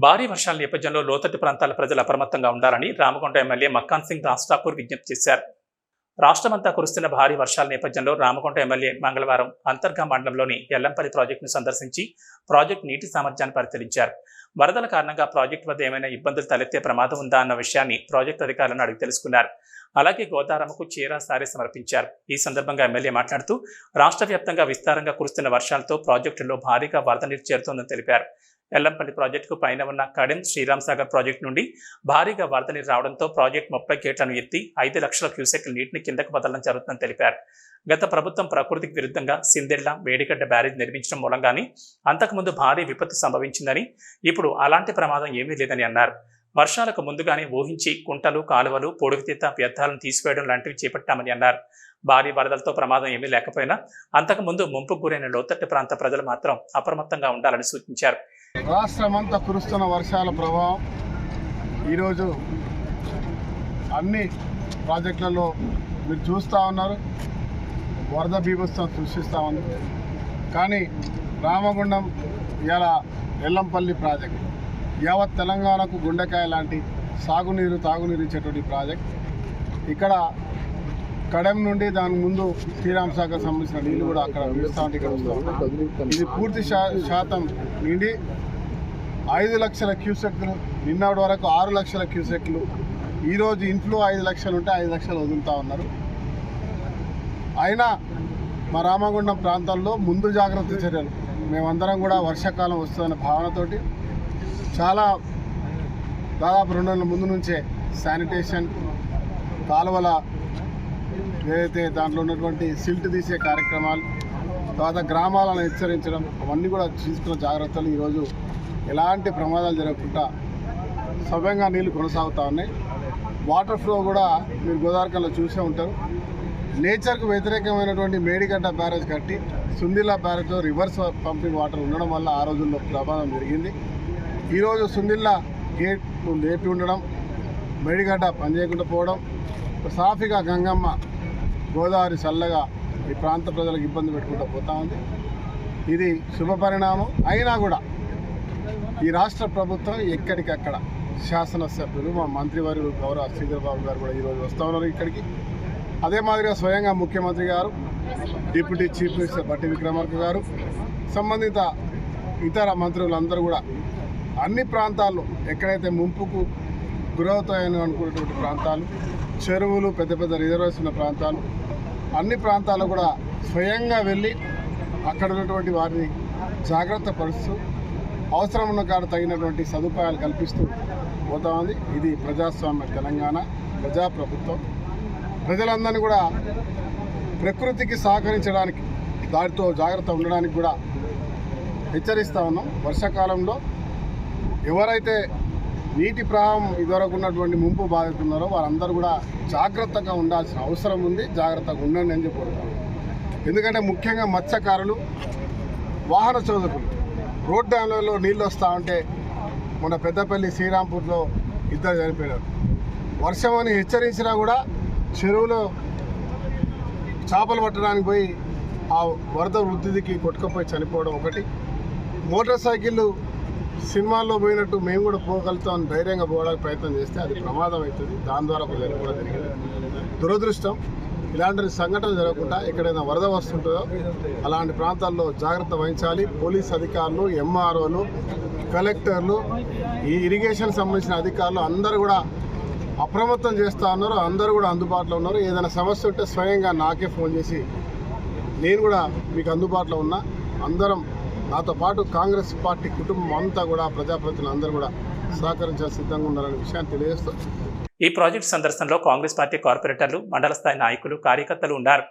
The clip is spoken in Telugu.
భారీ వర్షాల నేపథ్యంలో లోతట్టు ప్రాంతాల ప్రజలు అప్రమత్తంగా ఉండాలని రామగుండ ఎమ్మెల్యే మక్కాన్ సింగ్ రాజ్ ఠాకూర్ విజ్ఞప్తి చేశారు. రాష్ట్రమంతా కురుస్తున్న భారీ వర్షాల నేపథ్యంలో రామగుండ ఎమ్మెల్యే మంగళవారం అంతర్గా మండలంలోని ఎల్లంపల్లి ప్రాజెక్టును సందర్శించి ప్రాజెక్టు నీటి సామర్థ్యాన్ని పరిశీలించారు. వరదల కారణంగా ప్రాజెక్టు వద్ద ఏమైనా ఇబ్బందులు తలెత్తే ప్రమాదం ఉందా అన్న విషయాన్ని ప్రాజెక్టు అధికారులను అడిగి తెలుసుకున్నారు. అలాగే గోదారమ్మకు చీర సారీ సమర్పించారు. ఈ సందర్భంగా ఎమ్మెల్యే మాట్లాడుతూ రాష్ట్ర వ్యాప్తంగా విస్తారంగా కురుస్తున్న వర్షాలతో ప్రాజెక్టులో భారీగా వరద నీరు చేరుతోందని తెలిపారు. ఎల్లంపల్లి ప్రాజెక్టుకు పైన ఉన్న కడెం శ్రీరామ్ సాగర్ ప్రాజెక్టు నుండి భారీగా వరద నీరు రావడంతో ప్రాజెక్టు 30 గేట్లను ఎత్తి 5 లక్షల క్యూసెక్ల నీటిని కిందకు వదలడం జరుగుతుందని తెలిపారు. గత ప్రభుత్వం ప్రకృతికి విరుద్ధంగా సిందెళ్ల మేడిగడ్డ బ్యారేజ్ నిర్మించడం మూలంగానే అంతకుముందు భారీ విపత్తు సంభవించిందని, ఇప్పుడు అలాంటి ప్రమాదం ఏమీ లేదని అన్నారు. వర్షాలకు ముందుగానే ఊహించి కుంటలు, కాలువలు, పొడుగుతీత వ్యర్థాలను తీసివేయడం లాంటివి చేపట్టామని అన్నారు. భారీ వరదలతో ప్రమాదం ఏమీ లేకపోయినా అంతకుముందు ముంపుకు గురైన లోతట్టు ప్రాంత ప్రజలు మాత్రం అప్రమత్తంగా ఉండాలని సూచించారు. రాష్ట్రమంతా కురుస్తున్న వర్షాల ప్రభావం ఈరోజు అన్ని ప్రాజెక్టులలో మీరు చూస్తూ ఉన్నారు. వరద బీభత్సం సృష్టిస్తూ ఉంది. కానీ రామగుండం ఇలా ఎల్లంపల్లి ప్రాజెక్ట్ యావత్ తెలంగాణకు గుండెకాయ లాంటి సాగునీరు తాగునీరు ఇచ్చేటువంటి ప్రాజెక్ట్. ఇక్కడ కడెం నుండి దాని ముందు శ్రీరామ్ సాగర్ సంబంధించిన నీళ్ళు కూడా అక్కడ విడుస్తూ ఉంటే ఇక్కడ వస్తూ ఉంటాయి. ఇది పూర్తి శాతం నిండి 5 లక్షల క్యూసెక్లు, నిన్నటి వరకు 6 లక్షల క్యూసెక్లు. ఈరోజు ఇంట్లో 5 లక్షలు ఉంటే 5 లక్షలు వదులుతూ ఉన్నారు. అయినా మా రామగుండం ప్రాంతాల్లో ముందు జాగ్రత్త చర్యలు మేమందరం కూడా వర్షాకాలం వస్తుందన్న భావనతోటి చాలా దాదాపు 2 నెలల ముందు నుంచే శానిటేషన్, కాలువల ఏదైతే దాంట్లో ఉన్నటువంటి సిల్ట్ తీసే కార్యక్రమాలు, తర్వాత గ్రామాలను హెచ్చరించడం, అవన్నీ కూడా తీసుకున్న జాగ్రత్తలు ఈరోజు ఎలాంటి ప్రమాదాలు జరగకుండా సవ్యంగా నీళ్లు కొనసాగుతూ ఉన్నాయి. వాటర్ ఫ్లో కూడా మీరు గోదావరిలో చూసే ఉంటారు. నేచర్కు వ్యతిరేకమైనటువంటి మేడిగడ్డ బ్యారేజ్ కట్టి సుందిల్లా బ్యారేజ్లో రివర్స్ పంపింగ్ వాటర్ ఉండడం వల్ల ఆ రోజుల్లో ప్రమాదం జరిగింది. ఈరోజు సుందిల్లా గేట్ లేపి ఉండడం, మేడిగడ్డ పనిచేయకుండా పోవడం, సాఫీగా గంగమ్మ గోదావరి చల్లగా ఈ ప్రాంత ప్రజలకు ఇబ్బంది పెట్టుకుంటూ పోతా ఉంది. ఇది శుభ పరిణామం. అయినా కూడా ఈ రాష్ట్ర ప్రభుత్వం ఎక్కడికక్కడ శాసనసభ్యులు, మా మంత్రివర్యులు గౌరవ శ్రీధర్ బాబు గారు కూడా ఈరోజు వస్తూ ఉన్నారు ఇక్కడికి. అదే మాదిరిగా స్వయంగా ముఖ్యమంత్రి గారు, డిప్యూటీ చీఫ్ మినిస్టర్ బట్టి విక్రమార్క గారు, సంబంధిత ఇతర మంత్రులందరూ కూడా అన్ని ప్రాంతాల్లో ఎక్కడైతే ముంపుకు గురవుతాయని అనుకునేటువంటి ప్రాంతాలు, చెరువులు, పెద్ద పెద్ద రిజర్వేషన్ ఉన్న ప్రాంతాలు, అన్ని ప్రాంతాల్లో కూడా స్వయంగా వెళ్ళి అక్కడ ఉన్నటువంటి వారిని జాగ్రత్త పరుస్తూ అవసరం ఉన్న కాడ తగినటువంటి సదుపాయాలు కల్పిస్తూ పోతా ఉంది. ఇది ప్రజాస్వామ్య తెలంగాణ, ప్రజాప్రభుత్వం. ప్రజలందరినీ కూడా ప్రకృతికి సహకరించడానికి, దానితో జాగ్రత్త ఉండడానికి కూడా హెచ్చరిస్తూ ఉన్నాం. వర్షాకాలంలో ఎవరైతే నీటి ప్రవాహం ఇదివరకు ఉన్నటువంటి ముంపు బాధితున్నారో వారందరూ కూడా జాగ్రత్తగా ఉండాల్సిన అవసరం ఉంది. జాగ్రత్తగా ఉండండి అని చెప్పుకుంటాం. ఎందుకంటే ముఖ్యంగా మత్స్యకారులు, వాహన చోదకులు రోడ్ డ్యామ్లలో నీళ్ళు వస్తూ ఉంటే మన పెద్దపల్లి శ్రీరాంపూర్లో 2 చనిపోయారు. వర్షం అని హెచ్చరించినా కూడా చెరువులో చేపలు పట్టడానికి పోయి ఆ వరద వృద్ధికి కొట్టుకుపోయి చనిపోవడం ఒకటి. మోటార్ సైకిళ్ళు సినిమాల్లో పోయినట్టు మేము కూడా పోగలుగుతాం ధైర్యంగా పోవడానికి ప్రయత్నం చేస్తే అది ప్రమాదం అవుతుంది. దాని ద్వారా ఒక కూడా జరిగింది. దురదృష్టం. ఇలాంటి సంఘటనలు జరగకుండా ఎక్కడైనా వరద వస్తుంటుందో అలాంటి ప్రాంతాల్లో జాగ్రత్త వహించాలి. పోలీస్ అధికారులు, ఎంఆర్ఓలు, కలెక్టర్లు, ఈ ఇరిగేషన్ సంబంధించిన అధికారులు అందరూ కూడా అప్రమత్తం చేస్తూ ఉన్నారు. అందరూ కూడా అందుబాటులో ఉన్నారు. ఏదైనా సమస్య ఉంటే స్వయంగా నాకే ఫోన్ చేసి నేను కూడా మీకు అందుబాటులో ఉన్నా. అందరం నాతో పాటు కాంగ్రెస్ పార్టీ కుటుంబం అంతా కూడా ప్రజాప్రతినిధులు అందరూ కూడా సహకరించాల్సి సిద్ధంగా ఉన్నారనే విషయాన్ని తెలియజేస్తూ ఈ ప్రాజెక్టు సందర్శనలో కాంగ్రెస్ పార్టీ కార్పొరేటర్లు, మండల స్థాయి నాయకులు, కార్యకర్తలు ఉన్నారు.